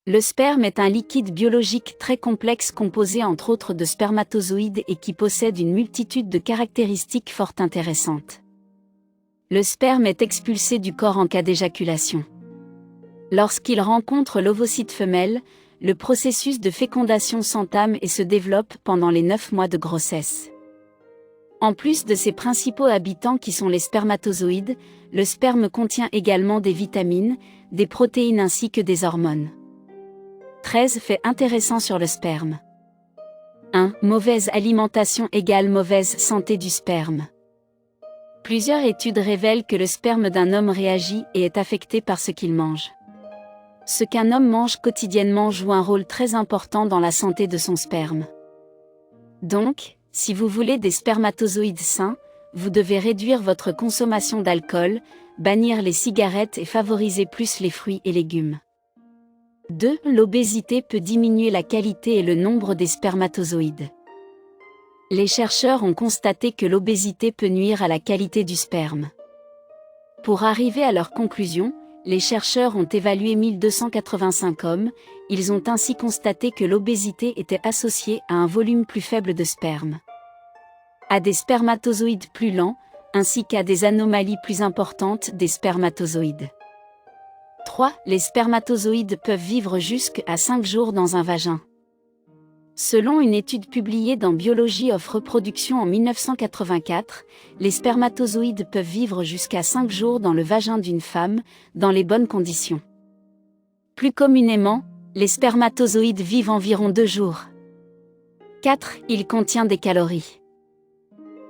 Le sperme est un liquide biologique très complexe composé entre autres de spermatozoïdes et qui possède une multitude de caractéristiques fort intéressantes. Le sperme est expulsé du corps en cas d'éjaculation. Lorsqu'il rencontre l'ovocyte femelle, le processus de fécondation s'entame et se développe pendant les 9 mois de grossesse. En plus de ses principaux habitants qui sont les spermatozoïdes, le sperme contient également des vitamines, des protéines ainsi que des hormones. 13 faits intéressants sur le sperme. 1. Mauvaise alimentation égale mauvaise santé du sperme. Plusieurs études révèlent que le sperme d'un homme réagit et est affecté par ce qu'il mange. Ce qu'un homme mange quotidiennement joue un rôle très important dans la santé de son sperme. Donc, si vous voulez des spermatozoïdes sains, vous devez réduire votre consommation d'alcool, bannir les cigarettes et favoriser plus les fruits et légumes. 2. L'obésité peut diminuer la qualité et le nombre des spermatozoïdes. Les chercheurs ont constaté que l'obésité peut nuire à la qualité du sperme. Pour arriver à leur conclusion, les chercheurs ont évalué 1285 hommes, ils ont ainsi constaté que l'obésité était associée à un volume plus faible de sperme, à des spermatozoïdes plus lents, ainsi qu'à des anomalies plus importantes des spermatozoïdes. 3. Les spermatozoïdes peuvent vivre jusqu'à 5 jours dans un vagin. Selon une étude publiée dans Biology of Reproduction en 1984, les spermatozoïdes peuvent vivre jusqu'à 5 jours dans le vagin d'une femme, dans les bonnes conditions. Plus communément, les spermatozoïdes vivent environ 2 jours. 4. Il contient des calories.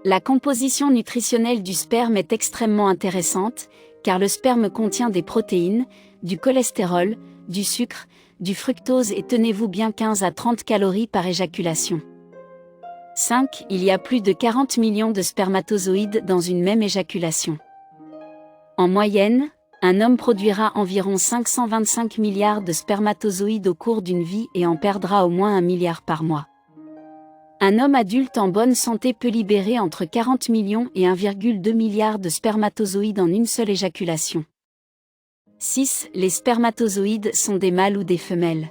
La composition nutritionnelle du sperme est extrêmement intéressante, car le sperme contient des protéines, du cholestérol, du sucre, du fructose et tenez-vous bien 15 à 30 calories par éjaculation. 5. Il y a plus de 40 millions de spermatozoïdes dans une même éjaculation. En moyenne, un homme produira environ 525 milliards de spermatozoïdes au cours d'une vie et en perdra au moins 1 milliard par mois. Un homme adulte en bonne santé peut libérer entre 40 millions et 1,2 milliard de spermatozoïdes en une seule éjaculation. 6. Les spermatozoïdes sont des mâles ou des femelles.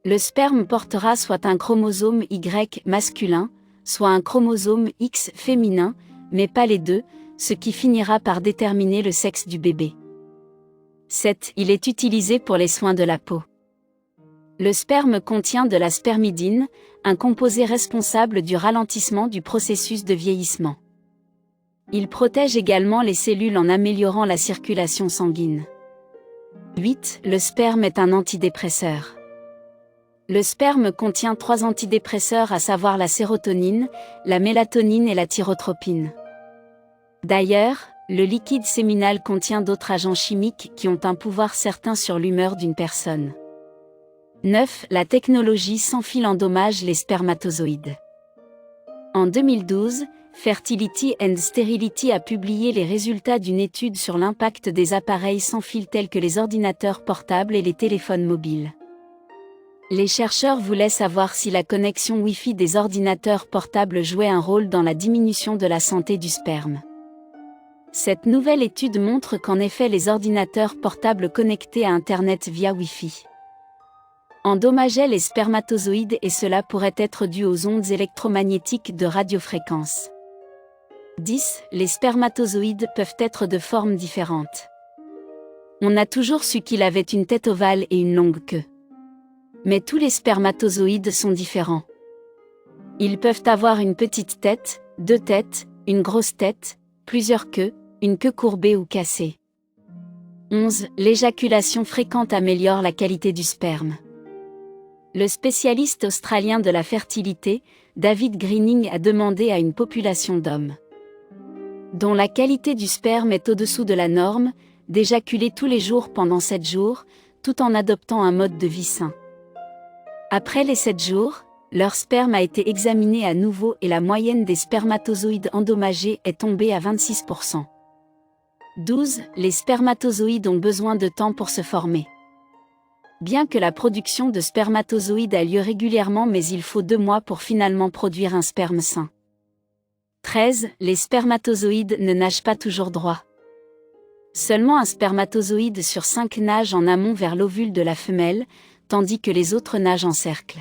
Le sperme portera soit un chromosome Y masculin, soit un chromosome X féminin, mais pas les deux, ce qui finira par déterminer le sexe du bébé. 7. Il est utilisé pour les soins de la peau. Le sperme contient de la spermidine, un composé responsable du ralentissement du processus de vieillissement. Il protège également les cellules en améliorant la circulation sanguine. 8. Le sperme est un antidépresseur. Le sperme contient 3 antidépresseurs à savoir la sérotonine, la mélatonine et la thyrotropine. D'ailleurs, le liquide séminal contient d'autres agents chimiques qui ont un pouvoir certain sur l'humeur d'une personne. 9. La technologie sans fil endommage les spermatozoïdes. En 2012, Fertility and Sterility a publié les résultats d'une étude sur l'impact des appareils sans fil tels que les ordinateurs portables et les téléphones mobiles. Les chercheurs voulaient savoir si la connexion Wi-Fi des ordinateurs portables jouait un rôle dans la diminution de la santé du sperme. Cette nouvelle étude montre qu'en effet les ordinateurs portables connectés à Internet via Wi-Fi endommageaient les spermatozoïdes et cela pourrait être dû aux ondes électromagnétiques de radiofréquence. 10. Les spermatozoïdes peuvent être de formes différentes. On a toujours su qu'il avait une tête ovale et une longue queue. Mais tous les spermatozoïdes sont différents. Ils peuvent avoir une petite tête, 2 têtes, une grosse tête, plusieurs queues, une queue courbée ou cassée. 11. L'éjaculation fréquente améliore la qualité du sperme. Le spécialiste australien de la fertilité, David Greening a demandé à une population d'hommes dont la qualité du sperme est au-dessous de la norme, d'éjaculer tous les jours pendant 7 jours, tout en adoptant un mode de vie sain. Après les 7 jours, leur sperme a été examiné à nouveau et la moyenne des spermatozoïdes endommagés est tombée à 26%. 12. Les spermatozoïdes ont besoin de temps pour se former. Bien que la production de spermatozoïdes a lieu régulièrement mais il faut 2 mois pour finalement produire un sperme sain. 13. Les spermatozoïdes ne nagent pas toujours droit. Seulement un spermatozoïde sur 5 nage en amont vers l'ovule de la femelle, tandis que les autres nagent en cercle.